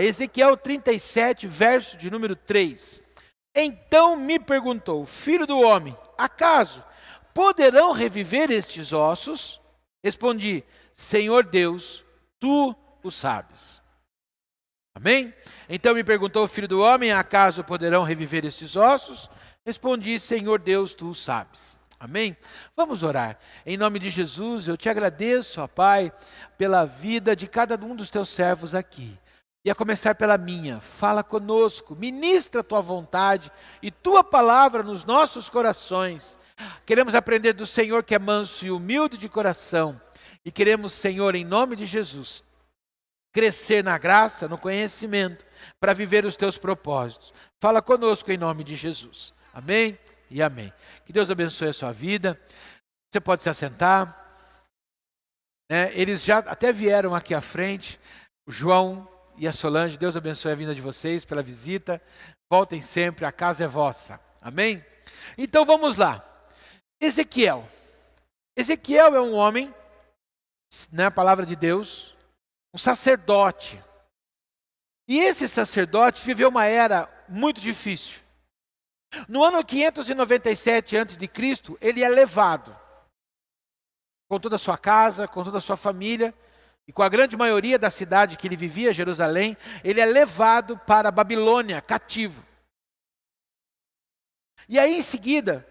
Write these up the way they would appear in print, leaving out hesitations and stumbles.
Ezequiel 37, verso de número 3. Então me perguntou, filho do homem, acaso poderão reviver estes ossos? Respondi, Senhor Deus, tu o sabes. Amém? Então me perguntou, filho do homem, acaso poderão reviver estes ossos? Respondi, Senhor Deus, tu o sabes. Amém? Vamos orar. Em nome de Jesus, eu te agradeço, ó Pai, pela vida de cada um dos teus servos aqui. E a começar pela minha, fala conosco, ministra a tua vontade e tua palavra nos nossos corações. Queremos aprender do Senhor que é manso e humilde de coração. E queremos, Senhor, em nome de Jesus, crescer na graça, no conhecimento, para viver os teus propósitos. Fala conosco em nome de Jesus. Amém e amém. Que Deus abençoe a sua vida. Você pode se assentar. Eles já até vieram aqui à frente, o João e a Solange. Deus abençoe a vinda de vocês pela visita. Voltem sempre, a casa é vossa. Amém? Então vamos lá. Ezequiel. Ezequiel é um homem, a palavra de Deus, um sacerdote. E esse sacerdote viveu uma era muito difícil. No ano 597 a.C., ele é levado, com toda a sua casa, com toda a sua família, e com a grande maioria da cidade que ele vivia, Jerusalém, ele é levado para a Babilônia, cativo. E aí em seguida,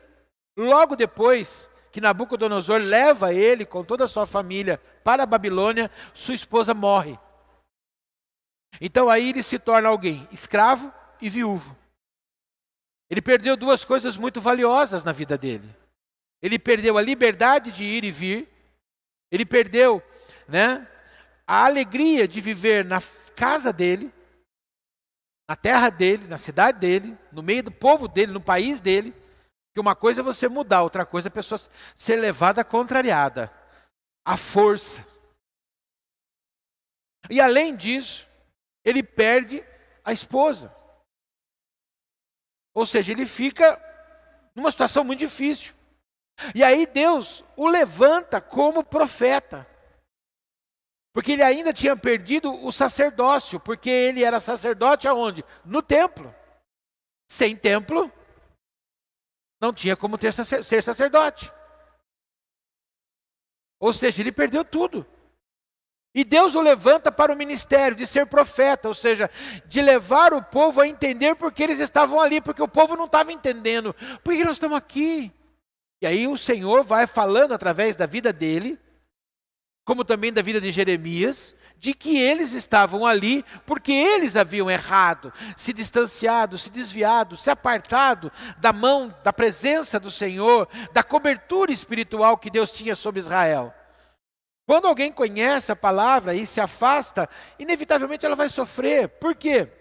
logo depois que Nabucodonosor leva ele com toda a sua família para a Babilônia, sua esposa morre. Então aí ele se torna alguém escravo e viúvo. Ele perdeu duas coisas muito valiosas na vida dele. Ele perdeu a liberdade de ir e vir. Ele perdeu, a alegria de viver na casa dele, na terra dele, na cidade dele, no meio do povo dele, no país dele. Que uma coisa é você mudar, outra coisa é a pessoa ser levada contrariada, à força. E além disso, ele perde a esposa. Ou seja, ele fica numa situação muito difícil. E aí Deus o levanta como profeta. Porque ele ainda tinha perdido o sacerdócio, porque ele era sacerdote aonde? No templo. Sem templo, não tinha como ser sacerdote. Ou seja, ele perdeu tudo. E Deus o levanta para o ministério de ser profeta, ou seja, de levar o povo a entender por que eles estavam ali, porque o povo não estava entendendo. Por que nós estamos aqui? E aí o Senhor vai falando através da vida dele, como também da vida de Jeremias, de que eles estavam ali porque eles haviam errado, se distanciado, se desviado, se apartado da mão, da presença do Senhor, da cobertura espiritual que Deus tinha sobre Israel. Quando alguém conhece a palavra e se afasta, inevitavelmente ela vai sofrer. Por quê?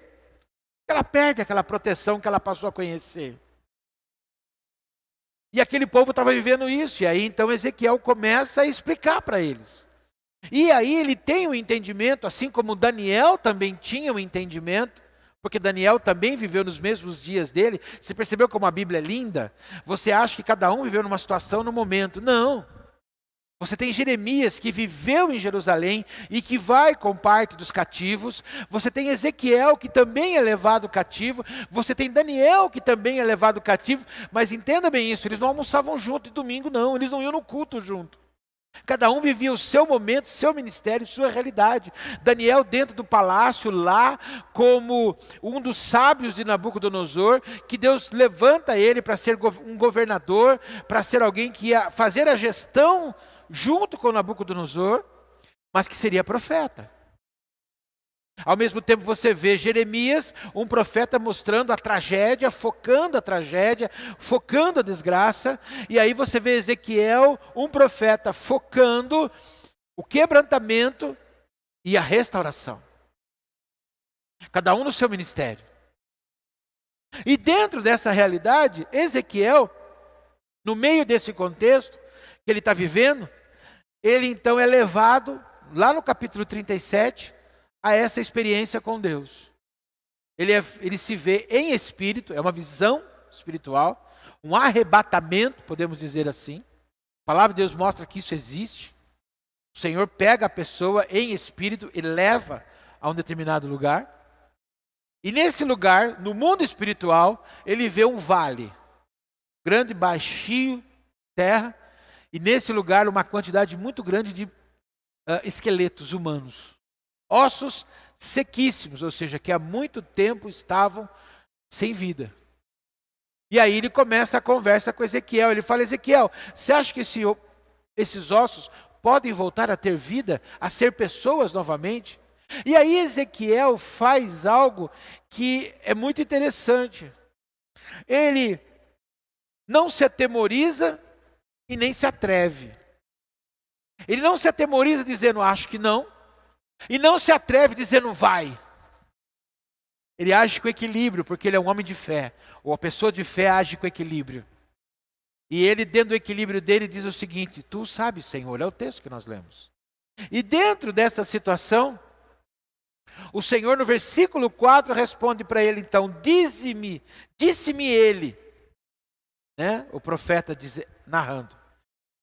Ela perde aquela proteção que ela passou a conhecer. E aquele povo estava vivendo isso, e aí então Ezequiel começa a explicar para eles. E aí ele tem um entendimento, assim como Daniel também tinha um entendimento, porque Daniel também viveu nos mesmos dias dele. Você percebeu como a Bíblia é linda? Você acha que cada um viveu numa situação, no momento. Não. Você tem Jeremias que viveu em Jerusalém e que vai com parte dos cativos. Você tem Ezequiel que também é levado cativo. Você tem Daniel que também é levado cativo. Mas entenda bem isso, eles não almoçavam junto de domingo não, eles não iam no culto junto. Cada um vivia o seu momento, seu ministério, sua realidade. Daniel dentro do palácio lá, como um dos sábios de Nabucodonosor, que Deus levanta ele para ser um governador, para ser alguém que ia fazer a gestão junto com Nabucodonosor, mas que seria profeta. Ao mesmo tempo você vê Jeremias, um profeta mostrando a tragédia, focando a desgraça. E aí você vê Ezequiel, um profeta focando o quebrantamento e a restauração. Cada um no seu ministério. E dentro dessa realidade, Ezequiel, no meio desse contexto que ele está vivendo, ele então é levado, lá no capítulo 37, a essa experiência com Deus. Ele se vê em espírito, é uma visão espiritual, um arrebatamento, podemos dizer assim. A palavra de Deus mostra que isso existe. O Senhor pega a pessoa em espírito e leva a um determinado lugar. E nesse lugar, no mundo espiritual, ele vê um vale, grande, baixio, terra, e nesse lugar uma quantidade muito grande de esqueletos humanos. Ossos sequíssimos, ou seja, que há muito tempo estavam sem vida. E aí ele começa a conversa com Ezequiel. Ele fala: Ezequiel, você acha que esses ossos podem voltar a ter vida, a ser pessoas novamente? E aí Ezequiel faz algo que é muito interessante. Ele não se atemoriza e nem se atreve. Ele não se atemoriza dizendo acho que não, e não se atreve dizendo vai. Ele age com equilíbrio, porque ele é um homem de fé, ou a pessoa de fé age com equilíbrio. E ele, dentro do equilíbrio dele, diz o seguinte: tu sabes, Senhor, é o texto que nós lemos. E dentro dessa situação, o Senhor no versículo 4 responde para ele então: disse-me ele, né? O profeta narrando,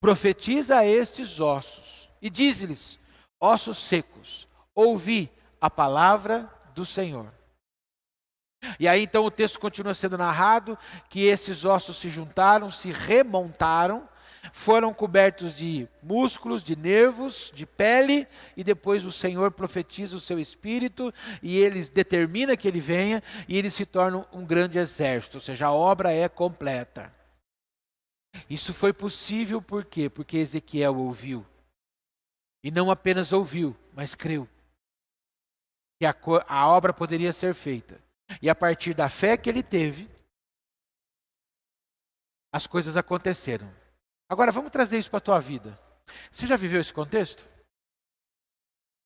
profetiza a estes ossos e diz-lhes: ossos secos, ouvi a palavra do Senhor. E aí então o texto continua sendo narrado, que esses ossos se juntaram, se remontaram, foram cobertos de músculos, de nervos, de pele, e depois o Senhor profetiza o seu espírito, e ele determina que ele venha, e eles se tornam um grande exército, ou seja, a obra é completa. Isso foi possível por quê? Porque Ezequiel ouviu. E não apenas ouviu, mas creu que a obra poderia ser feita. E a partir da fé que ele teve, as coisas aconteceram. Agora vamos trazer isso para a tua vida. Você já viveu esse contexto?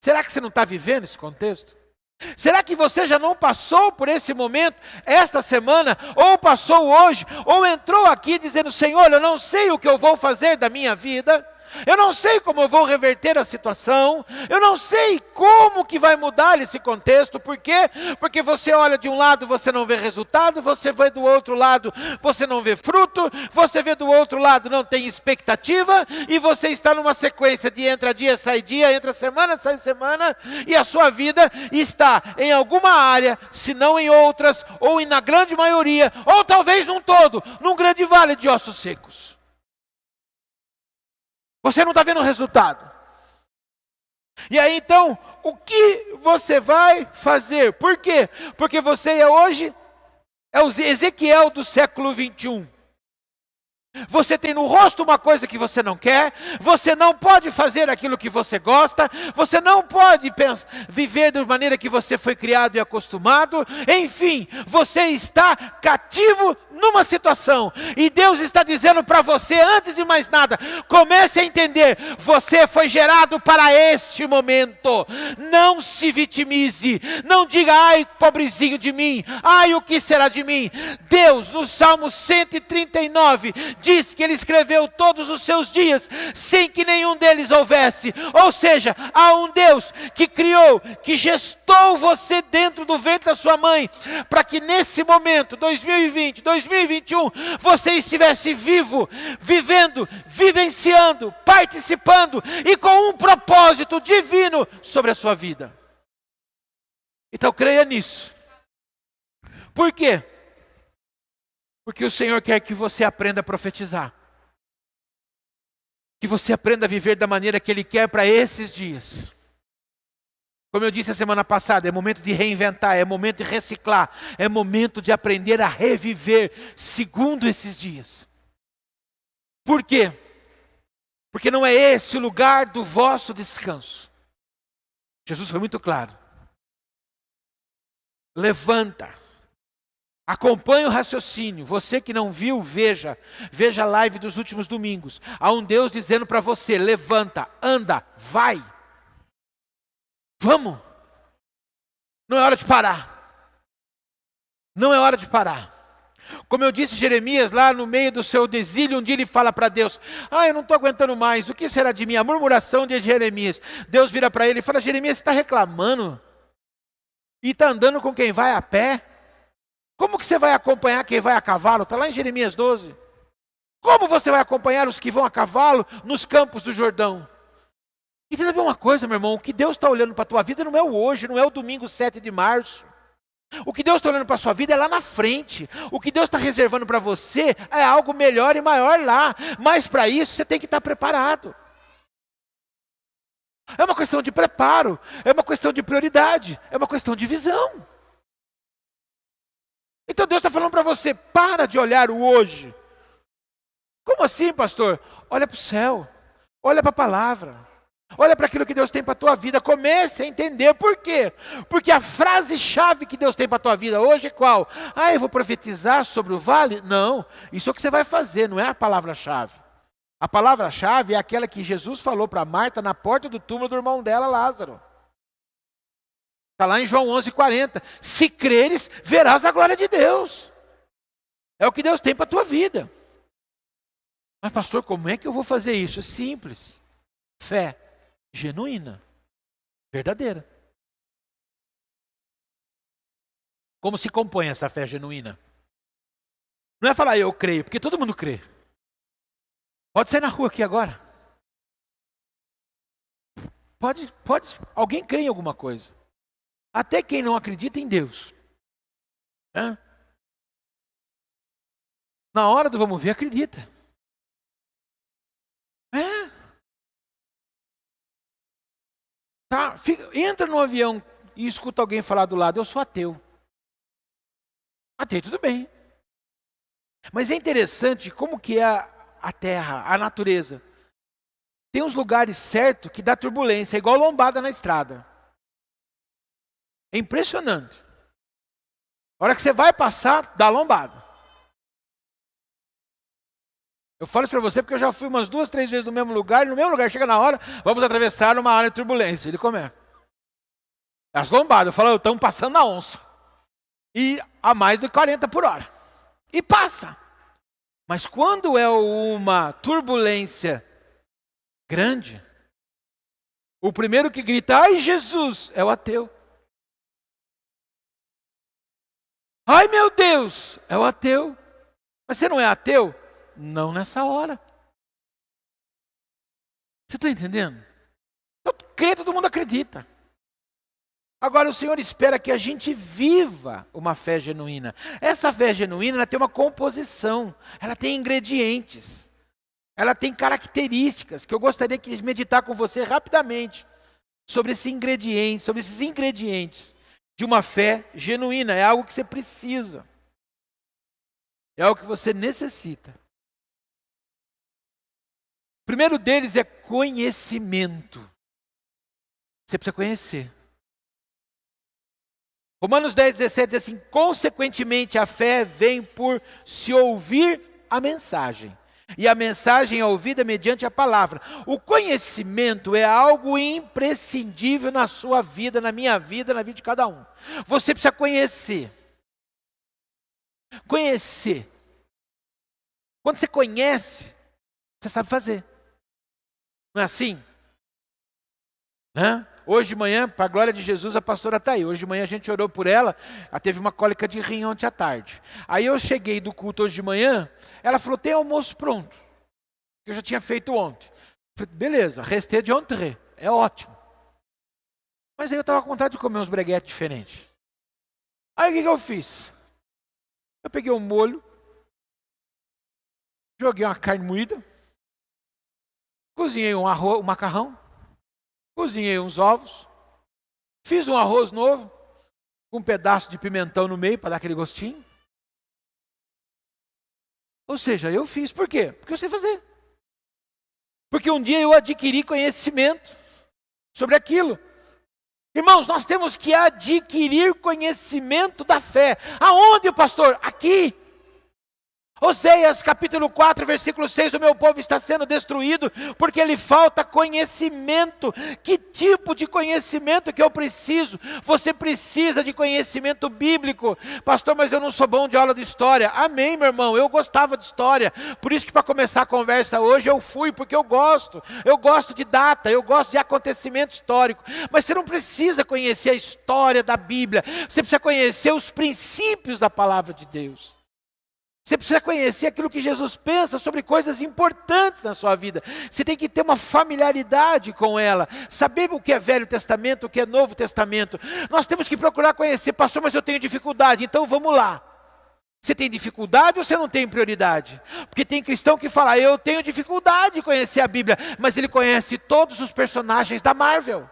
Será que você não está vivendo esse contexto? Será que você já não passou por esse momento esta semana, ou passou hoje, ou entrou aqui dizendo: Senhor, eu não sei o que eu vou fazer da minha vida, eu não sei como eu vou reverter a situação, eu não sei como que vai mudar esse contexto. Por quê? Porque você olha de um lado, você não vê resultado, você vê do outro lado, você não vê fruto, você vê do outro lado, não tem expectativa, e você está numa sequência de entra dia, entra semana, sai semana, e a sua vida está em alguma área, se não em outras, ou na grande maioria, ou talvez num todo, num grande vale de ossos secos. Você não está vendo o resultado. E aí então, o que você vai fazer? Por quê? Porque você hoje é o Ezequiel do século 21. Você tem no rosto uma coisa que você não quer, você não pode fazer aquilo que você gosta, você não pode viver da maneira que você foi criado e acostumado, enfim, você está cativo numa situação, e Deus está dizendo para você, antes de mais nada, comece a entender, você foi gerado para este momento, não se vitimize, não diga: ai, pobrezinho de mim, ai, o que será de mim? Deus, no Salmo 139, diz que Ele escreveu todos os seus dias, sem que nenhum deles houvesse, ou seja, há um Deus que criou, que gestou você dentro do ventre da sua mãe, para que nesse momento, 2020, 2021, você estivesse vivo, vivendo, vivenciando, participando, e com um propósito divino sobre a sua vida. Então creia nisso. Por quê? Porque o Senhor quer que você aprenda a profetizar. Que você aprenda a viver da maneira que Ele quer para esses dias. Como eu disse a semana passada, é momento de reinventar, é momento de reciclar, é momento de aprender a reviver segundo esses dias. Por quê? Porque não é esse o lugar do vosso descanso. Jesus foi muito claro. Levanta. Acompanhe o raciocínio. Você que não viu, veja a live dos últimos domingos. Há um Deus dizendo para você: levanta, anda, vai. Vamos. Não é hora de parar. Não é hora de parar. Como eu disse, Jeremias, lá no meio do seu desílio, um dia ele fala para Deus: eu não estou aguentando mais, o que será de mim? A murmuração de Jeremias. Deus vira para ele e fala: Jeremias, você está reclamando? E está andando com quem vai a pé? Como que você vai acompanhar quem vai a cavalo? Está lá em Jeremias 12. Como você vai acompanhar os que vão a cavalo nos campos do Jordão? E tem que saber uma coisa, meu irmão, o que Deus está olhando para a tua vida não é o hoje, não é o domingo 7 de março. O que Deus está olhando para a sua vida é lá na frente. O que Deus está reservando para você é algo melhor e maior lá. Mas para isso você tem que estar preparado. É uma questão de preparo, é uma questão de prioridade, é uma questão de visão. Então Deus está falando para você, para de olhar o hoje. Como assim, pastor? Olha para o céu, olha para a palavra. Olha para aquilo que Deus tem para a tua vida, comece a entender. Por quê? Porque a frase-chave que Deus tem para a tua vida hoje é qual? Ah, eu vou profetizar sobre o vale? Não, isso é o que você vai fazer, não é a palavra-chave. A palavra-chave é aquela que Jesus falou para Marta na porta do túmulo do irmão dela, Lázaro. Está lá em João 11:40. Se creres, verás a glória de Deus. É o que Deus tem para a tua vida. Mas pastor, como é que eu vou fazer isso? É simples. Fé genuína, verdadeira. Como se compõe essa fé genuína? Não é falar eu creio, porque todo mundo crê. Pode sair na rua aqui agora. Pode. Alguém crê em alguma coisa. Até quem não acredita em Deus. Na hora do vamos ver, acredita. Tá, entra no avião e escuta alguém falar do lado, eu sou ateu. Ateu, tudo bem. Mas é interessante como que é a terra, a natureza. Tem uns lugares certos que dá turbulência, é igual lombada na estrada. É impressionante. A hora que você vai passar, dá lombada. Eu falo isso para você porque eu já fui umas 2, 3 vezes no mesmo lugar, e no mesmo lugar, chega na hora, vamos atravessar uma área de turbulência. Ele começa. As lombadas, eu falo, estamos passando a onça. E a mais de 40 por hora. E passa. Mas quando é uma turbulência grande, o primeiro que grita, ai Jesus, é o ateu. Ai meu Deus, é o ateu. Mas você não é ateu? Não nessa hora. Você está entendendo? Então, crer, todo mundo acredita. Agora o Senhor espera que a gente viva uma fé genuína. Essa fé genuína, ela tem uma composição, ela tem ingredientes, ela tem características que eu gostaria de meditar com você rapidamente sobre esses ingredientes de uma fé genuína. É algo que você precisa. É algo que você necessita. O primeiro deles é conhecimento. Você precisa conhecer. Romanos 10:17 diz assim, consequentemente a fé vem por se ouvir a mensagem. E a mensagem é ouvida mediante a palavra. O conhecimento é algo imprescindível na sua vida, na minha vida, na vida de cada um. Você precisa conhecer. Conhecer. Quando você conhece, você sabe fazer. Não é assim? Hoje de manhã, para a glória de Jesus, a pastora está aí. Hoje de manhã a gente orou por ela. Ela teve uma cólica de rim ontem à tarde. Aí eu cheguei do culto hoje de manhã. Ela falou, tem almoço pronto. Eu já tinha feito ontem. Eu falei, beleza, resté de ontem. É ótimo. Mas aí eu estava com vontade de comer uns breguetes diferentes. Aí o que eu fiz? Eu peguei um molho. Joguei uma carne moída. Cozinhei um macarrão. Cozinhei uns ovos. Fiz um arroz novo. Com um pedaço de pimentão no meio para dar aquele gostinho. Ou seja, eu fiz. Por quê? Porque eu sei fazer. Porque um dia eu adquiri conhecimento sobre aquilo. Irmãos, nós temos que adquirir conhecimento da fé. Aonde, pastor? Aqui. Oséias capítulo 4, versículo 6, o meu povo está sendo destruído porque lhe falta conhecimento. Que tipo de conhecimento que eu preciso? Você precisa de conhecimento bíblico. Pastor, mas eu não sou bom de aula de história. Amém, meu irmão, eu gostava de história. Por isso que para começar a conversa hoje eu fui, porque eu gosto de data, eu gosto de acontecimento histórico. Mas você não precisa conhecer a história da Bíblia, você precisa conhecer os princípios da palavra de Deus. Você precisa conhecer aquilo que Jesus pensa sobre coisas importantes na sua vida. Você tem que ter uma familiaridade com ela. Saber o que é Velho Testamento, o que é Novo Testamento. Nós temos que procurar conhecer. Pastor, mas eu tenho dificuldade. Então vamos lá. Você tem dificuldade ou você não tem prioridade? Porque tem cristão que fala, eu tenho dificuldade de conhecer a Bíblia. Mas ele conhece todos os personagens da Marvel.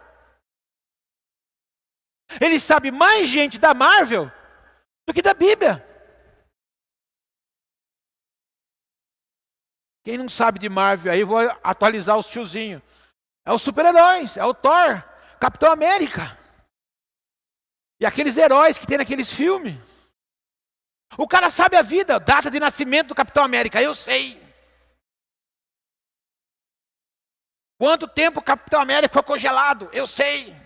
Ele sabe mais gente da Marvel do que da Bíblia. Quem não sabe de Marvel aí, vou atualizar os tiozinhos. É os super-heróis, é o Thor, Capitão América. E aqueles heróis que tem naqueles filmes. O cara sabe a vida, data de nascimento do Capitão América, eu sei. Quanto tempo o Capitão América ficou congelado, eu sei.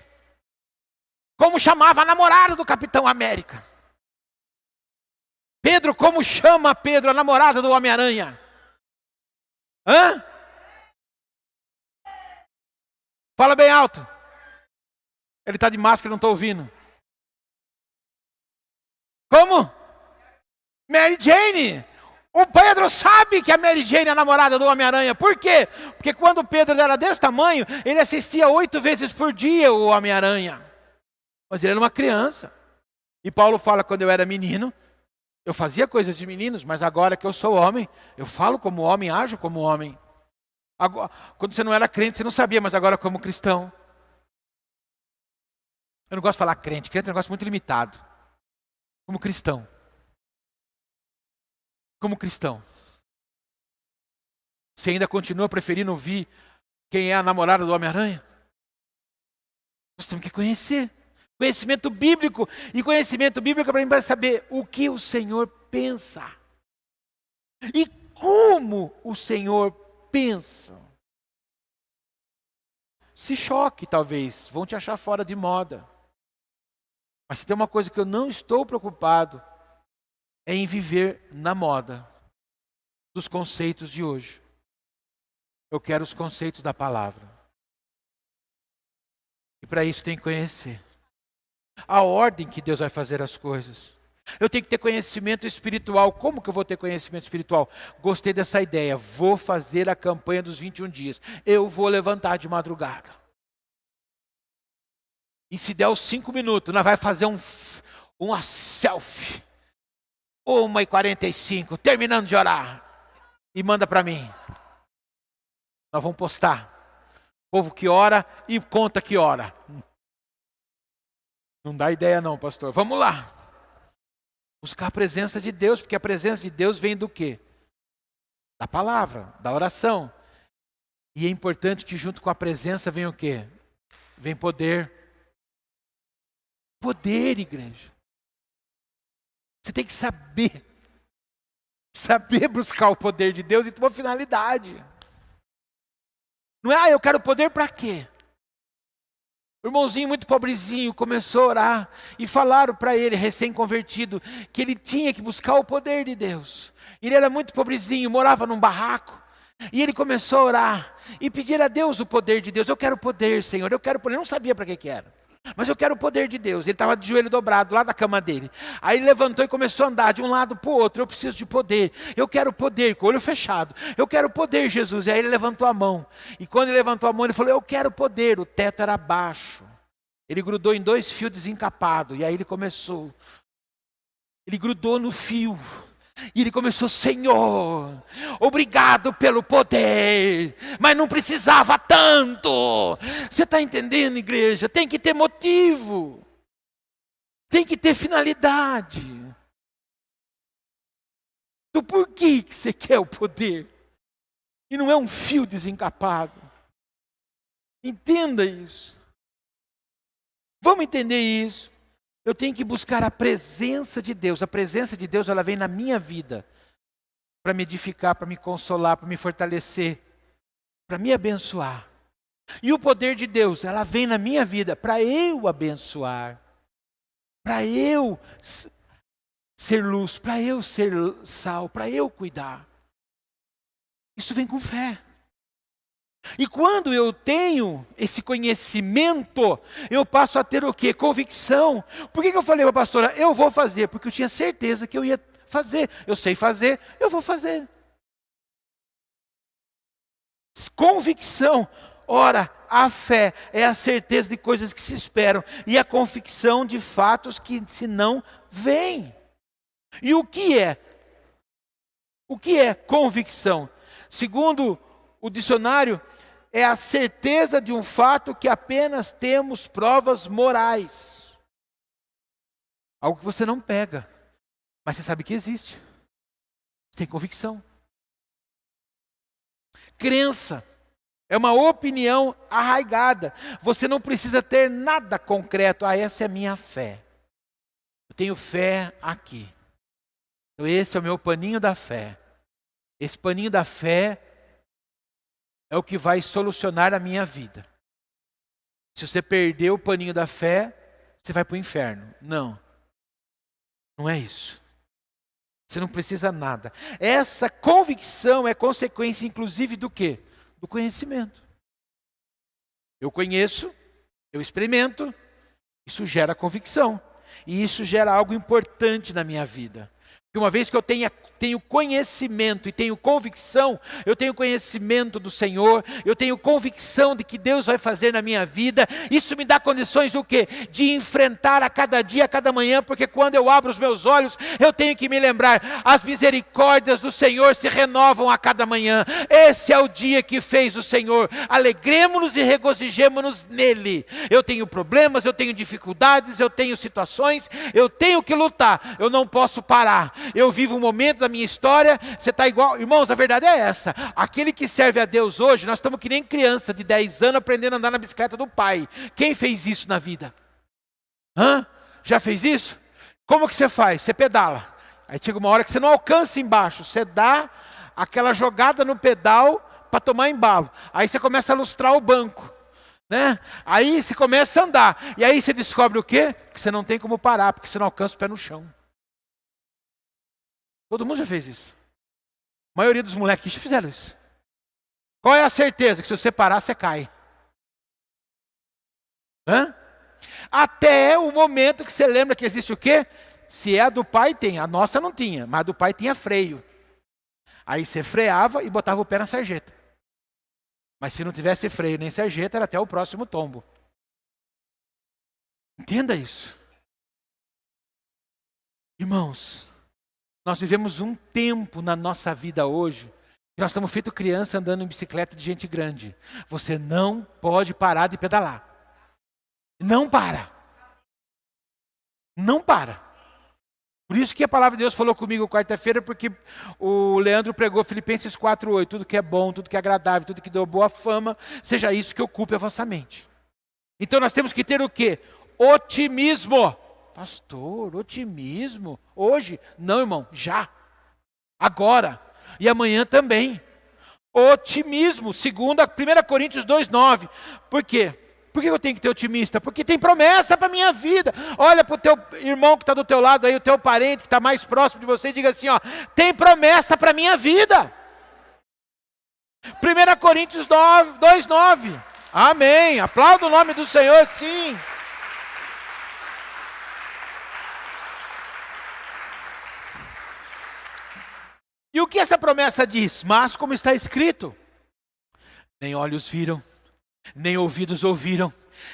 Como chamava a namorada do Capitão América. Pedro, como chama Pedro, a namorada do Homem-Aranha? Hã? Fala bem alto. Ele está de máscara, não estou ouvindo. Como? Mary Jane. O Pedro sabe que a Mary Jane é a namorada do Homem-Aranha. Por quê? Porque quando o Pedro era desse tamanho, ele assistia 8 vezes por dia o Homem-Aranha. Mas ele era uma criança. E Paulo fala, quando eu era menino, eu fazia coisas de meninos, mas agora que eu sou homem, eu falo como homem, ajo como homem. Agora, quando você não era crente, você não sabia, mas agora como cristão. Eu não gosto de falar crente, crente é um negócio muito limitado. Como cristão. Como cristão. Você ainda continua preferindo ouvir quem é a namorada do Homem-Aranha? Nós temos que conhecer. Conhecimento bíblico. E conhecimento bíblico para mim vai saber o que o Senhor pensa. E como o Senhor pensa. Se choque, talvez. Vão te achar fora de moda. Mas se tem uma coisa que eu não estou preocupado, é em viver na moda dos conceitos de hoje. Eu quero os conceitos da palavra. E para isso tem que conhecer a ordem que Deus vai fazer as coisas. Eu tenho que ter conhecimento espiritual. Como que eu vou ter conhecimento espiritual? Gostei dessa ideia. Vou fazer a campanha dos 21 dias. Eu vou levantar de madrugada. E se der os 5 minutos, nós vamos fazer uma selfie. 1h45, terminando de orar. E manda para mim. Nós vamos postar. Povo que ora e conta que ora. Não dá ideia não, pastor. Vamos lá. Buscar a presença de Deus, porque a presença de Deus vem do quê? Da palavra, da oração. E é importante que junto com a presença vem o quê? Vem poder. Poder, igreja. Você tem que saber buscar o poder de Deus e ter uma finalidade. Não é, eu quero poder para quê? O irmãozinho muito pobrezinho começou a orar e falaram para ele, recém-convertido, que ele tinha que buscar o poder de Deus. Ele era muito pobrezinho, morava num barraco. E ele começou a orar e pedir a Deus o poder de Deus. Eu quero poder, Senhor, eu quero poder. Eu não sabia para que era. Mas eu quero o poder de Deus. Ele estava de joelho dobrado lá da cama dele. Aí ele levantou e começou a andar de um lado para o outro. Eu preciso de poder. Eu quero poder, com o olho fechado. Eu quero poder, Jesus. E aí ele levantou a mão. E quando ele levantou a mão, ele falou, eu quero poder. O teto era baixo. Ele grudou em 2 fios desencapados. E aí ele começou. Ele grudou no fio. E ele começou, Senhor, obrigado pelo poder, mas não precisava tanto. Você está entendendo, igreja? Tem que ter motivo, tem que ter finalidade. Do porquê que você quer o poder, e não é um fio desencapado. Entenda isso. Vamos entender isso. Eu tenho que buscar a presença de Deus. A presença de Deus, ela vem na minha vida para me edificar, para me consolar, para me fortalecer, para me abençoar. E o poder de Deus, ela vem na minha vida para eu abençoar, para eu ser luz, para eu ser sal, para eu cuidar. Isso vem com fé. E quando eu tenho esse conhecimento, eu passo a ter o quê? Convicção. Por que eu falei para a pastora, eu vou fazer? Porque eu tinha certeza que eu ia fazer. Eu sei fazer, eu vou fazer. Convicção. Ora, a fé é a certeza de coisas que se esperam e a convicção de fatos que se não veem. E o que é? O que é convicção? Segundo o dicionário, é a certeza de um fato que apenas temos provas morais. Algo que você não pega, mas você sabe que existe. Você tem convicção. Crença é uma opinião arraigada. Você não precisa ter nada concreto. Essa é a minha fé. Eu tenho fé aqui. Então esse é o meu paninho da fé. Esse paninho da fé é o que vai solucionar a minha vida. Se você perder o paninho da fé, você vai para o inferno. Não. Não é isso. Você não precisa nada. Essa convicção é consequência, inclusive, do quê? Do conhecimento. Eu conheço, eu experimento, isso gera convicção. E isso gera algo importante na minha vida. Porque uma vez que eu tenho conhecimento e tenho convicção, eu tenho conhecimento do Senhor, eu tenho convicção de que Deus vai fazer na minha vida, isso me dá condições do quê? De enfrentar a cada dia, a cada manhã, porque quando eu abro os meus olhos, eu tenho que me lembrar, as misericórdias do Senhor se renovam a cada manhã. Esse é o dia que fez o Senhor, alegremo-nos e regozijemo-nos nele. Eu tenho problemas, eu tenho dificuldades, eu tenho situações, eu tenho que lutar, eu não posso parar. Eu vivo um momento da minha história, você está igual. Irmãos, a verdade é essa. Aquele que serve a Deus hoje, nós estamos que nem criança de 10 anos aprendendo a andar na bicicleta do pai. Quem fez isso na vida? Já fez isso? Como que você faz? Você pedala. Aí chega uma hora que você não alcança embaixo. Você dá aquela jogada no pedal para tomar embalo. Aí você começa a lustrar o banco. Né? Aí você começa a andar. E aí você descobre o quê? Que você não tem como parar, porque você não alcança o pé no chão. Todo mundo já fez isso. A maioria dos moleques já fizeram isso. Qual é a certeza? Que se você parar, você cai. Até o momento que você lembra que existe o quê? Se é a do pai, tem. A nossa não tinha, mas a do pai tinha freio. Aí você freava e botava o pé na sarjeta. Mas se não tivesse freio nem sarjeta, era até o próximo tombo. Entenda isso. Irmãos, nós vivemos um tempo na nossa vida hoje, que nós estamos feito criança andando em bicicleta de gente grande. Você não pode parar de pedalar. Não para. Não para. Por isso que a palavra de Deus falou comigo quarta-feira, porque o Leandro pregou Filipenses 4:8. Tudo que é bom, tudo que é agradável, tudo que deu boa fama, seja isso que ocupe a vossa mente. Então nós temos que ter o quê? Otimismo. Pastor, otimismo? Hoje? Não, irmão, já. Agora. E amanhã também. Otimismo, segundo 1 Coríntios 2:9. Por quê? Por que eu tenho que ter otimista? Porque tem promessa para a minha vida. Olha para o teu irmão que está do teu lado aí, o teu parente que está mais próximo de você, e diga assim, tem promessa para a minha vida. 1 Coríntios 2:9. Amém. Aplauda o nome do Senhor, sim. E o que essa promessa diz? Mas como está escrito, nem olhos viram, nem ouvidos ouviram,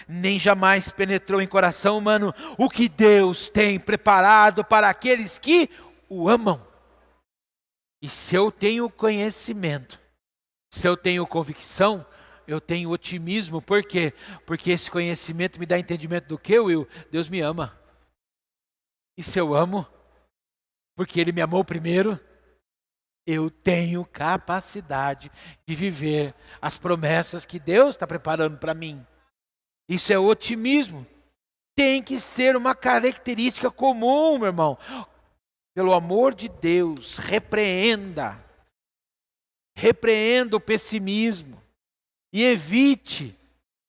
nem jamais penetrou em coração humano o que Deus tem preparado para aqueles que o amam. E se eu tenho conhecimento, se eu tenho convicção, eu tenho otimismo. Por quê? Porque esse conhecimento me dá entendimento do que, Will? Deus me ama. E se eu amo, porque Ele me amou primeiro, eu tenho capacidade de viver as promessas que Deus está preparando para mim. Isso é otimismo. Tem que ser uma característica comum, meu irmão. Pelo amor de Deus, repreenda. Repreenda o pessimismo. E evite,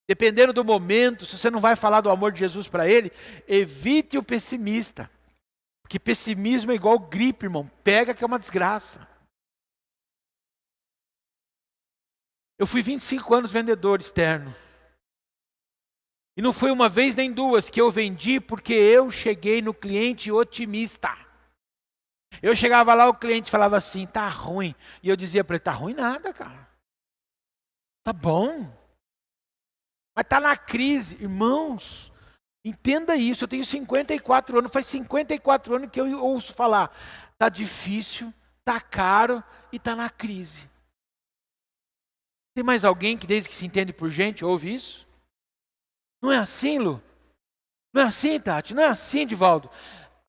dependendo do momento, se você não vai falar do amor de Jesus para ele, evite o pessimista. Porque pessimismo é igual gripe, irmão. Pega que é uma desgraça. Eu fui 25 anos vendedor externo. E não foi uma vez nem duas que eu vendi porque eu cheguei no cliente otimista. Eu chegava lá, o cliente falava assim, tá ruim. E eu dizia para ele, tá ruim nada, cara. Tá bom. Mas tá na crise. Irmãos, entenda isso. Eu tenho 54 anos, faz 54 anos que eu ouço falar. Tá difícil, tá caro e tá na crise. Tem mais alguém que desde que se entende por gente ouve isso? Não é assim, Lu? Não é assim, Tati? Não é assim, Divaldo?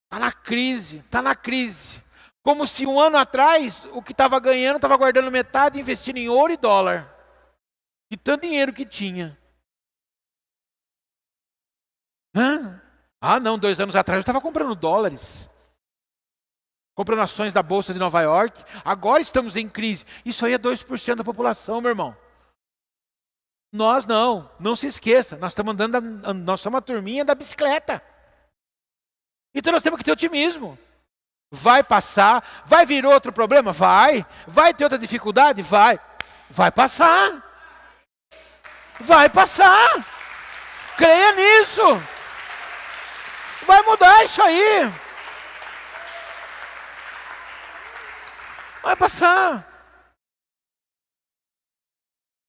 Está na crise, está na crise. Como se um ano atrás, o que estava ganhando, estava guardando metade e investindo em ouro e dólar. De tanto dinheiro que tinha. Hã? Ah, não, 2 anos atrás eu estava comprando dólares. Comprando ações da Bolsa de Nova York. Agora estamos em crise. Isso aí é 2% da população, meu irmão. Nós não se esqueça. Nós estamos andando, nós somos uma turminha da bicicleta. Então nós temos que ter otimismo. Vai passar, vai vir outro problema? Vai. Vai ter outra dificuldade? Vai. Vai passar. Vai passar. Creia nisso. Vai mudar isso aí. Vai passar.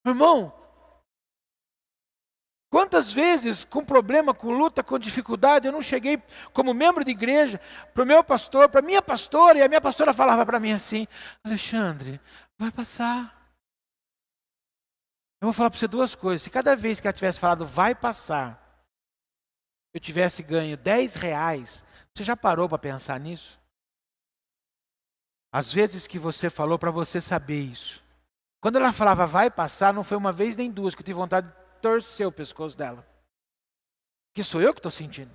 Irmão, quantas vezes, com problema, com luta, com dificuldade, eu não cheguei como membro de igreja para o meu pastor, para a minha pastora, e a minha pastora falava para mim assim, Alexandre, vai passar. Eu vou falar para você 2 coisas. Se cada vez que ela tivesse falado vai passar, eu tivesse ganho R$10, você já parou para pensar nisso? Às vezes que você falou para você saber isso. Quando ela falava vai passar, não foi uma vez nem 2 que eu tive vontade de torcer o pescoço dela. Que sou eu que estou sentindo.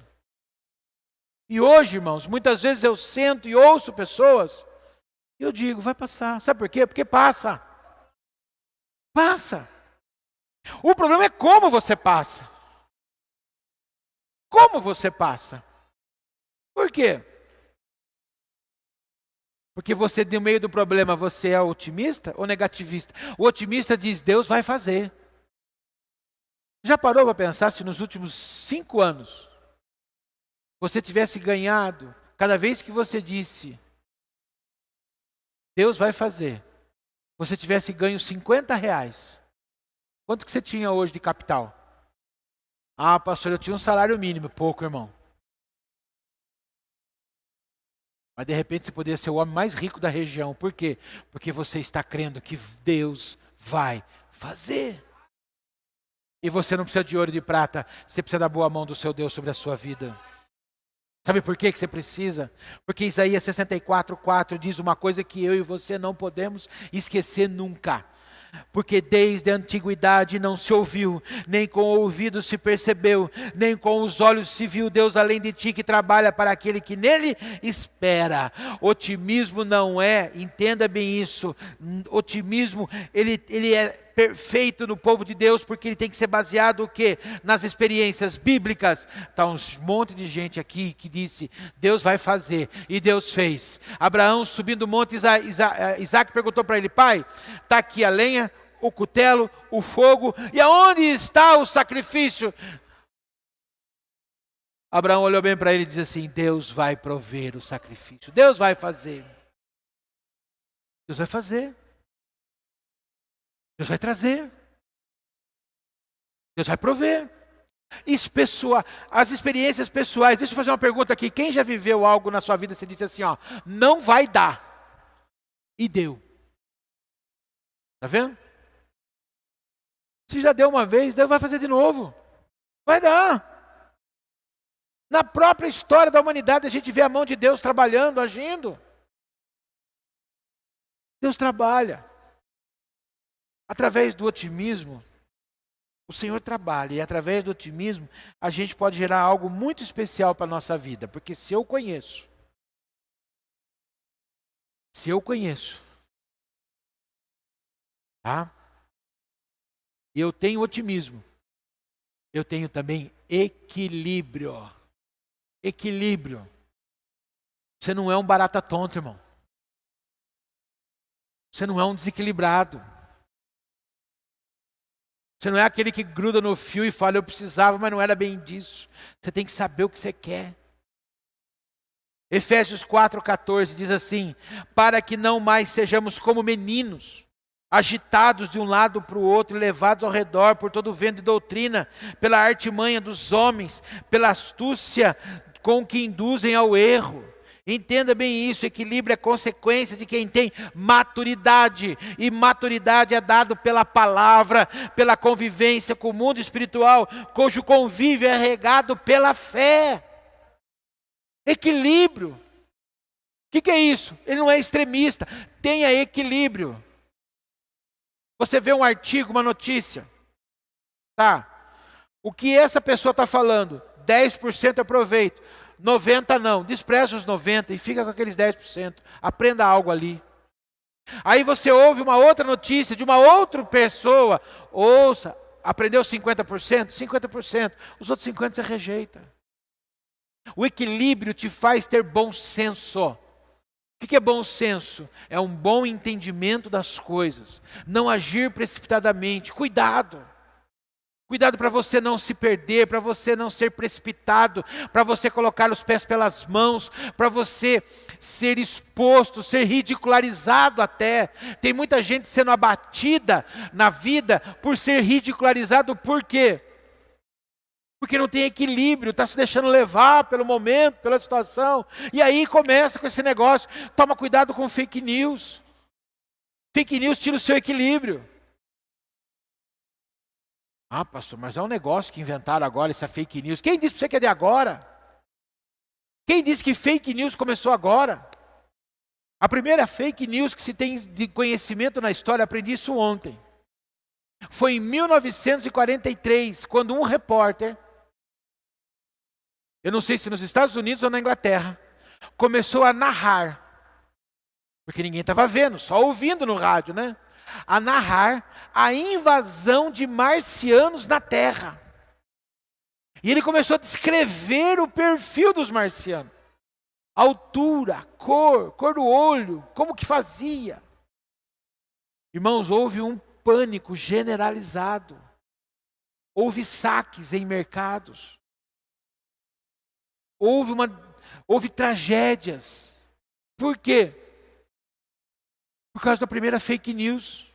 E hoje, irmãos, muitas vezes eu sento e ouço pessoas, e eu digo, vai passar. Sabe por quê? Porque passa. Passa. O problema é como você passa. Como você passa? Por quê? Porque você, no meio do problema, você é otimista ou negativista? O otimista diz, Deus vai fazer. Já parou para pensar se nos últimos 5 anos você tivesse ganhado, cada vez que você disse, Deus vai fazer, você tivesse ganho R$50, quanto que você tinha hoje de capital? Ah, pastor, eu tinha um salário mínimo. Pouco, irmão. Mas de repente você poderia ser o homem mais rico da região. Por quê? Porque você está crendo que Deus vai fazer. E você não precisa de ouro e de prata, você precisa da boa mão do seu Deus sobre a sua vida. Sabe por que você precisa? Porque Isaías 64:4 diz uma coisa que eu e você não podemos esquecer nunca. Porque desde a antiguidade não se ouviu, nem com o ouvido se percebeu, nem com os olhos se viu Deus além de ti que trabalha para aquele que nele espera. Otimismo não é, entenda bem isso, otimismo ele é perfeito no povo de Deus, porque ele tem que ser baseado o quê? Nas experiências bíblicas. Está um monte de gente aqui que disse, Deus vai fazer, e Deus fez. Abraão subindo o monte, Isaac perguntou para ele, pai, está aqui a lenha, o cutelo, o fogo, e aonde está o sacrifício? Abraão olhou bem para ele e disse assim, Deus vai prover o sacrifício, Deus vai fazer. Deus vai fazer. Deus vai trazer. Deus vai prover. As experiências pessoais. Deixa eu fazer uma pergunta aqui. Quem já viveu algo na sua vida e você disse assim, ó, não vai dar. E deu. Está vendo? Se já deu uma vez, Deus vai fazer de novo. Vai dar. Na própria história da humanidade, a gente vê a mão de Deus trabalhando, agindo. Deus trabalha. Através do otimismo, o Senhor trabalha. E através do otimismo, a gente pode gerar algo muito especial para a nossa vida. Porque se eu conheço, tá? E eu tenho otimismo, eu tenho também equilíbrio. Equilíbrio. Você não é um barata tonta, irmão. Você não é um desequilibrado. Você não é aquele que gruda no fio e fala, eu precisava, mas não era bem disso. Você tem que saber o que você quer. Efésios 4,14 diz assim: para que não mais sejamos como meninos, agitados de um lado para o outro e levados ao redor por todo o vento de doutrina, pela artimanha dos homens, pela astúcia com que induzem ao erro. Entenda bem isso, equilíbrio é consequência de quem tem maturidade, e maturidade é dado pela palavra, pela convivência com o mundo espiritual, cujo convívio é regado pela fé. Equilíbrio. O que é isso? Ele não é extremista, tenha equilíbrio. Você vê um artigo, uma notícia, tá? O que essa pessoa está falando? 10% eu aproveito, 90% não. Despreza os 90% e fica com aqueles 10%. Aprenda algo ali. Aí você ouve uma outra notícia de uma outra pessoa. Ouça, aprendeu 50%? 50%. Os outros 50% você rejeita. O equilíbrio te faz ter bom senso. O que é bom senso? É um bom entendimento das coisas. Não agir precipitadamente. Cuidado. Cuidado para você não se perder, para você não ser precipitado, para você colocar os pés pelas mãos, para você ser exposto, ser ridicularizado até. Tem muita gente sendo abatida na vida por ser ridicularizado. Por quê? Porque não tem equilíbrio, está se deixando levar pelo momento, pela situação. E aí começa com esse negócio. Toma cuidado com fake news. Fake news tira o seu equilíbrio. Ah, pastor, mas é um negócio que inventaram agora, essa fake news. Quem disse para você que é de agora? Quem disse que fake news começou agora? A primeira fake news que se tem de conhecimento na história, aprendi isso ontem. Foi em 1943, quando um repórter, eu não sei se nos Estados Unidos ou na Inglaterra, começou a narrar, porque ninguém estava vendo, só ouvindo no rádio, né? A narrar a invasão de marcianos na Terra. E ele começou a descrever o perfil dos marcianos. Altura, cor do olho, como que fazia. Irmãos, houve um pânico generalizado. Houve saques em mercados. Houve tragédias. Por quê? Por causa da primeira fake news.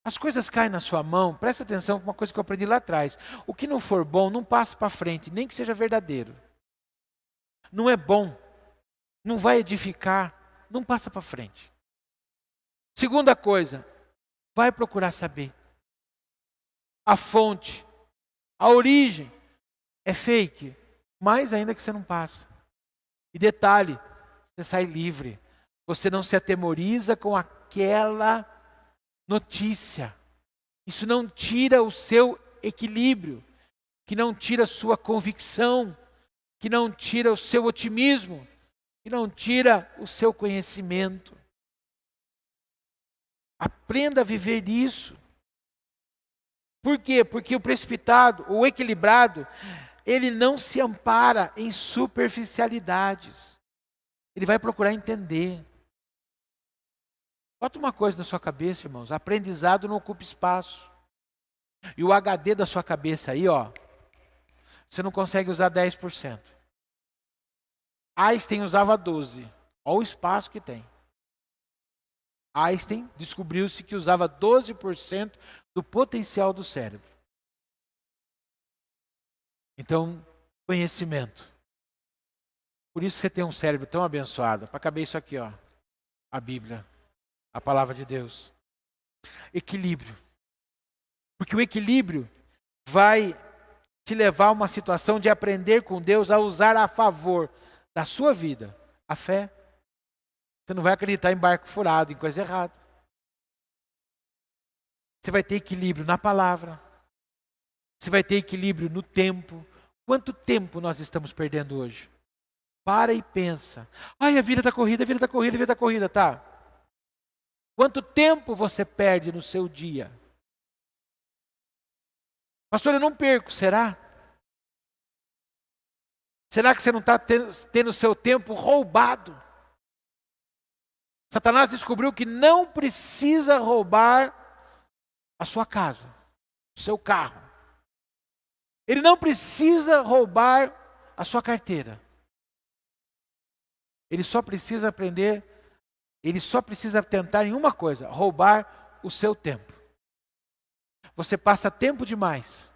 As coisas caem na sua mão, presta atenção com uma coisa que eu aprendi lá atrás. O que não for bom, não passe para frente, nem que seja verdadeiro. Não é bom, não vai edificar, não passa para frente. Segunda coisa, vai procurar saber. A fonte, a origem é fake, mais ainda que você não passa. E detalhe, você sai livre. Você não se atemoriza com aquela notícia. Isso não tira o seu equilíbrio, que não tira a sua convicção, que não tira o seu otimismo, que não tira o seu conhecimento. Aprenda a viver isso. Por quê? Porque o precipitado, o equilibrado, ele não se ampara em superficialidades. Ele vai procurar entender. Bota uma coisa na sua cabeça, irmãos. Aprendizado não ocupa espaço. E o HD da sua cabeça aí, ó, você não consegue usar 10%. Einstein usava 12%. Olha o espaço que tem. Einstein descobriu-se que usava 12% do potencial do cérebro. Então, conhecimento. Por isso você tem um cérebro tão abençoado. Para caber isso aqui, ó, a Bíblia. A palavra de Deus. Equilíbrio. Porque o equilíbrio vai te levar a uma situação de aprender com Deus a usar a favor da sua vida a fé. Você não vai acreditar em barco furado, em coisa errada. Você vai ter equilíbrio na palavra. Você vai ter equilíbrio no tempo. Quanto tempo nós estamos perdendo hoje? Para e pensa. Ai, a vida está corrida, a vida está corrida, a vida está corrida, tá? Quanto tempo você perde no seu dia? Pastor, eu não perco, será? Será que você não está tendo o seu tempo roubado? Satanás descobriu que não precisa roubar a sua casa, o seu carro. Ele não precisa roubar a sua carteira. Ele só precisa aprender, ele só precisa tentar em uma coisa: roubar o seu tempo. Você passa tempo demais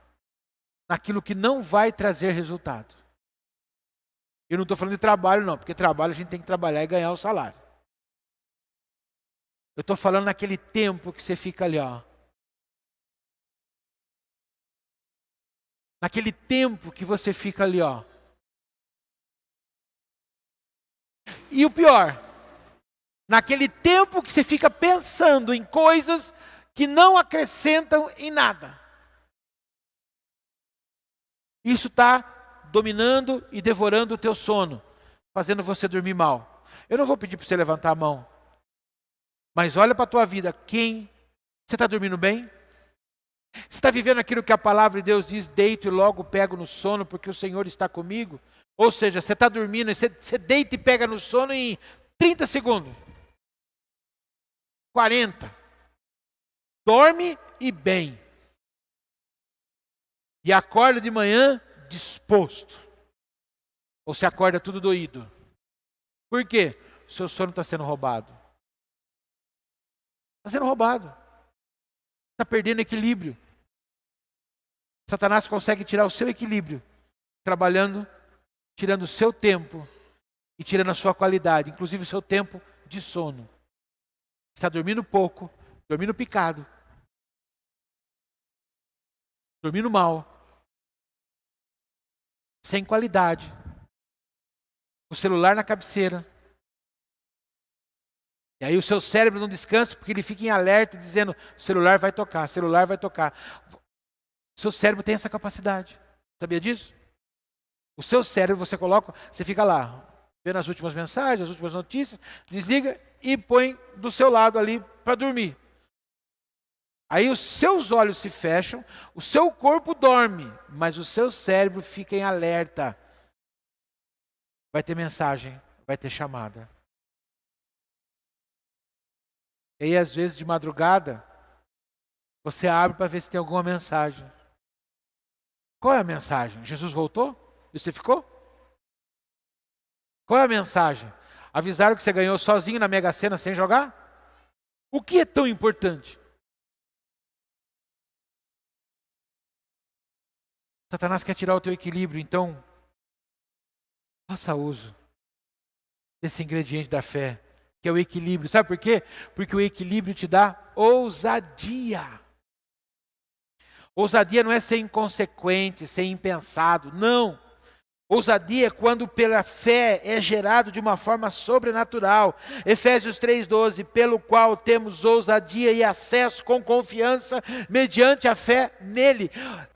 naquilo que não vai trazer resultado. Eu não estou falando de trabalho não, porque trabalho a gente tem que trabalhar e ganhar o salário. Eu estou falando naquele tempo que você fica ali, ó. Naquele tempo que você fica ali, ó. E o pior, naquele tempo que você fica pensando em coisas que não acrescentam em nada. Isso está dominando e devorando o teu sono, fazendo você dormir mal. Eu não vou pedir para você levantar a mão, mas olha para a tua vida. Você está dormindo bem? Você está vivendo aquilo que a palavra de Deus diz: deito e logo pego no sono, porque o Senhor está comigo? Ou seja, você está dormindo, você deita e pega no sono em 30 segundos. 40. Dorme e bem. E acorda de manhã disposto. Ou você acorda tudo doído. Por quê? O seu sono está sendo roubado. Está sendo roubado. Está perdendo equilíbrio. Satanás consegue tirar o seu equilíbrio, trabalhando, tirando o seu tempo e tirando a sua qualidade, inclusive o seu tempo de sono. Está dormindo pouco, dormindo picado, dormindo mal, sem qualidade, o celular na cabeceira. E aí o seu cérebro não descansa porque ele fica em alerta dizendo: o celular vai tocar, o celular vai tocar. O seu cérebro tem essa capacidade. Sabia disso? O seu cérebro, você fica lá, vendo as últimas mensagens, as últimas notícias, desliga e põe do seu lado ali para dormir. Aí os seus olhos se fecham, o seu corpo dorme, mas o seu cérebro fica em alerta. Vai ter mensagem, vai ter chamada. E aí às vezes de madrugada, você abre para ver se tem alguma mensagem. Qual é a mensagem? Jesus voltou? E você ficou? Qual é a mensagem? Avisaram que você ganhou sozinho na Mega Sena sem jogar? O que é tão importante? Satanás quer tirar o teu equilíbrio, então faça uso desse ingrediente da fé, que é o equilíbrio. Sabe por quê? Porque o equilíbrio te dá ousadia. Ousadia não é ser inconsequente, ser impensado, não. Ousadia é quando pela fé é gerado de uma forma sobrenatural. Efésios 3,12, pelo qual temos ousadia e acesso com confiança mediante a fé nele.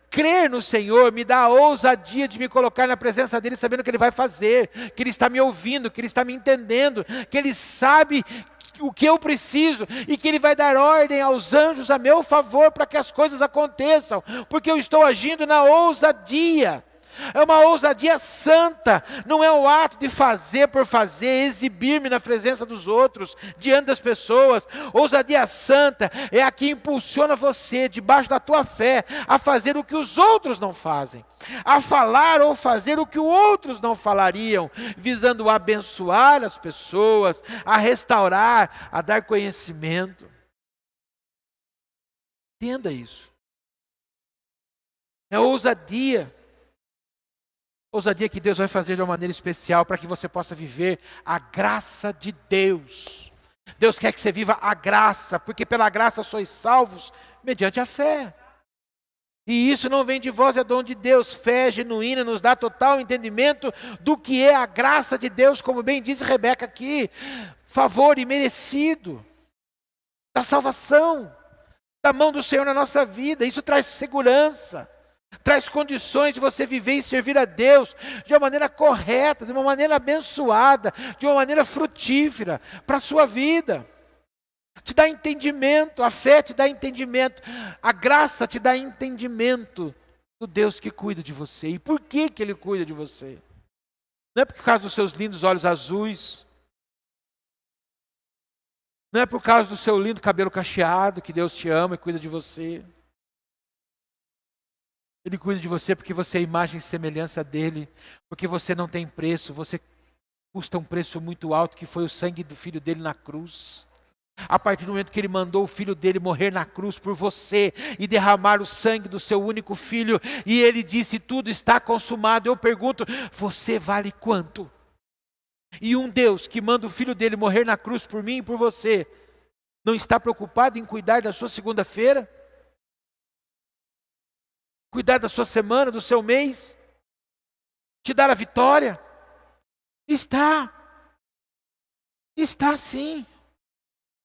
Crer no Senhor me dá a ousadia de me colocar na presença dele, sabendo que ele vai fazer, que ele está me ouvindo, que ele está me entendendo, que ele sabe o que eu preciso e que ele vai dar ordem aos anjos a meu favor para que as coisas aconteçam, porque eu estou agindo na ousadia. É uma ousadia santa, não é o ato de fazer por fazer, exibir-me na presença dos outros, diante das pessoas. Ousadia santa é a que impulsiona você, debaixo da tua fé, a fazer o que os outros não fazem, a falar ou fazer o que os outros não falariam, visando abençoar as pessoas, a restaurar, a dar conhecimento. Entenda isso. É ousadia. Ousadia que Deus vai fazer de uma maneira especial para que você possa viver a graça de Deus. Deus quer que você viva a graça, porque pela graça sois salvos mediante a fé. E isso não vem de vós, é dom de Deus. Fé genuína nos dá total entendimento do que é a graça de Deus, como bem disse Rebeca aqui. Favor imerecido da salvação, da mão do Senhor na nossa vida. Isso traz segurança. Traz condições de você viver e servir a Deus de uma maneira correta, de uma maneira abençoada, de uma maneira frutífera para a sua vida. Te dá entendimento, a fé te dá entendimento, a graça te dá entendimento do Deus que cuida de você. E por que Ele cuida de você? Não é por causa dos seus lindos olhos azuis, não é por causa do seu lindo cabelo cacheado que Deus te ama e cuida de você. Ele cuida de você porque você é imagem e semelhança dele, porque você não tem preço, você custa um preço muito alto, que foi o sangue do filho dele na cruz. A partir do momento que ele mandou o filho dele morrer na cruz por você e derramar o sangue do seu único filho, e ele disse: tudo está consumado. Eu pergunto: você vale quanto? E um Deus que manda o filho dele morrer na cruz por mim e por você, não está preocupado em cuidar da sua segunda-feira? Cuidar da sua semana, do seu mês? Te dar a vitória? Está sim.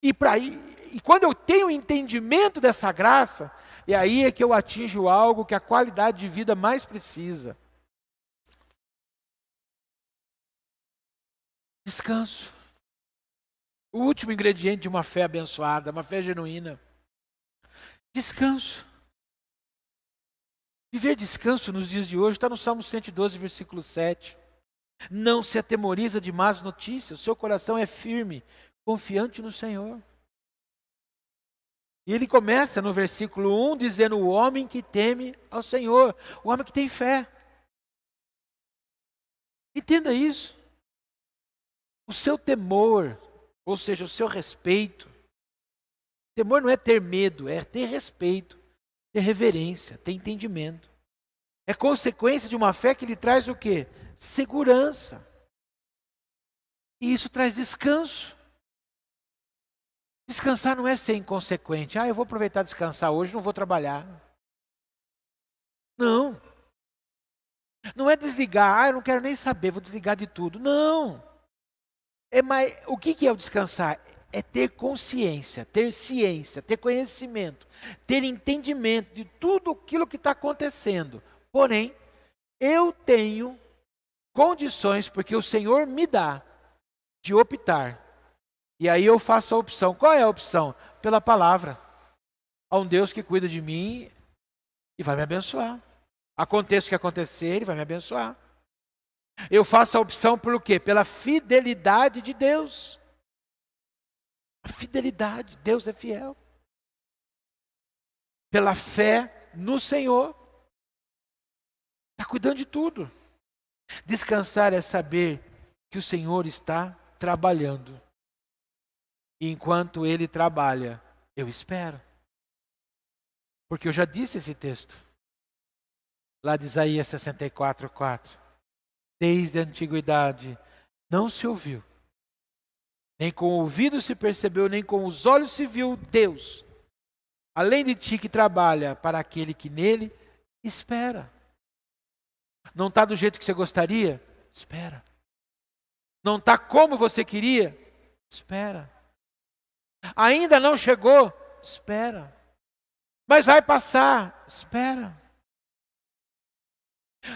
E quando eu tenho entendimento dessa graça, é aí é que eu atinjo algo que a qualidade de vida mais precisa. Descanso. O último ingrediente de uma fé abençoada, uma fé genuína. Descanso. Viver descanso nos dias de hoje está no Salmo 112, versículo 7. Não se atemoriza de más notícias, o seu coração é firme, confiante no Senhor. E ele começa no versículo 1 dizendo: o homem que teme ao Senhor, o homem que tem fé. Entenda isso. O seu temor, ou seja, o seu respeito. Temor não é ter medo, é ter respeito, ter reverência, ter entendimento. É consequência de uma fé que lhe traz o quê? Segurança. E isso traz descanso. Descansar não é ser inconsequente. Eu vou aproveitar e descansar hoje, não vou trabalhar. Não. Não é desligar, eu não quero nem saber, vou desligar de tudo. Não. O que é o descansar? É ter consciência, ter ciência, ter conhecimento, ter entendimento de tudo aquilo que está acontecendo. Porém, eu tenho condições, porque o Senhor me dá, de optar. E aí eu faço a opção. Qual é a opção? Pela palavra. Há um Deus que cuida de mim e vai me abençoar. Aconteça o que acontecer, Ele vai me abençoar. Eu faço a opção pelo quê? Pela fidelidade de Deus. A fidelidade, Deus é fiel. Pela fé no Senhor. Está cuidando de tudo. Descansar é saber que o Senhor está trabalhando. E enquanto Ele trabalha, eu espero. Porque eu já disse esse texto. Lá de Isaías 64:4. Desde a antiguidade não se ouviu, nem com o ouvido se percebeu, nem com os olhos se viu Deus, além de ti, que trabalha para aquele que nele espera. Não está do jeito que você gostaria? Espera. Não está como você queria? Espera. Ainda não chegou? Espera. Mas vai passar? Espera.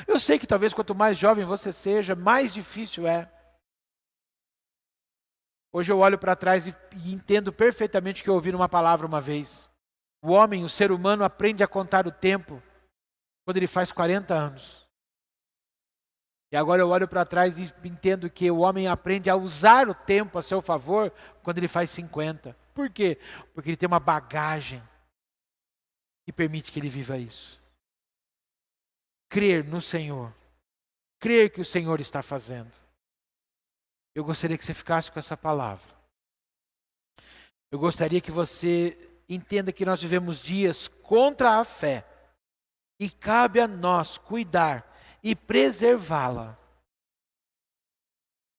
Eu sei que talvez quanto mais jovem você seja, mais difícil é. Hoje eu olho para trás e entendo perfeitamente o que eu ouvi numa palavra uma vez. O homem, o ser humano, aprende a contar o tempo quando ele faz 40 anos. E agora eu olho para trás e entendo que o homem aprende a usar o tempo a seu favor quando ele faz 50. Por quê? Porque ele tem uma bagagem que permite que ele viva isso. Crer no Senhor. Crer que o Senhor está fazendo. Eu gostaria que você ficasse com essa palavra. Eu gostaria que você entenda que nós vivemos dias contra a fé. E cabe a nós cuidar e preservá-la.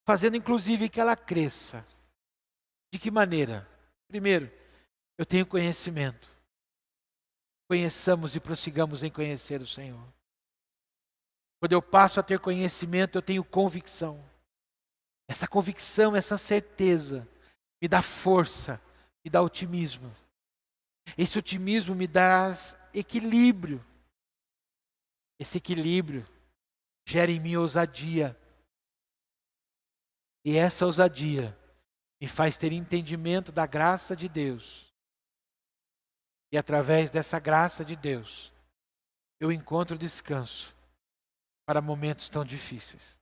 Fazendo inclusive que ela cresça. De que maneira? Primeiro, eu tenho conhecimento. Conheçamos e prossigamos em conhecer o Senhor. Quando eu passo a ter conhecimento, eu tenho convicção. Essa convicção, essa certeza, me dá força, me dá otimismo. Esse otimismo me dá equilíbrio. Esse equilíbrio gera em mim ousadia. E essa ousadia me faz ter entendimento da graça de Deus. E através dessa graça de Deus, eu encontro descanso para momentos tão difíceis.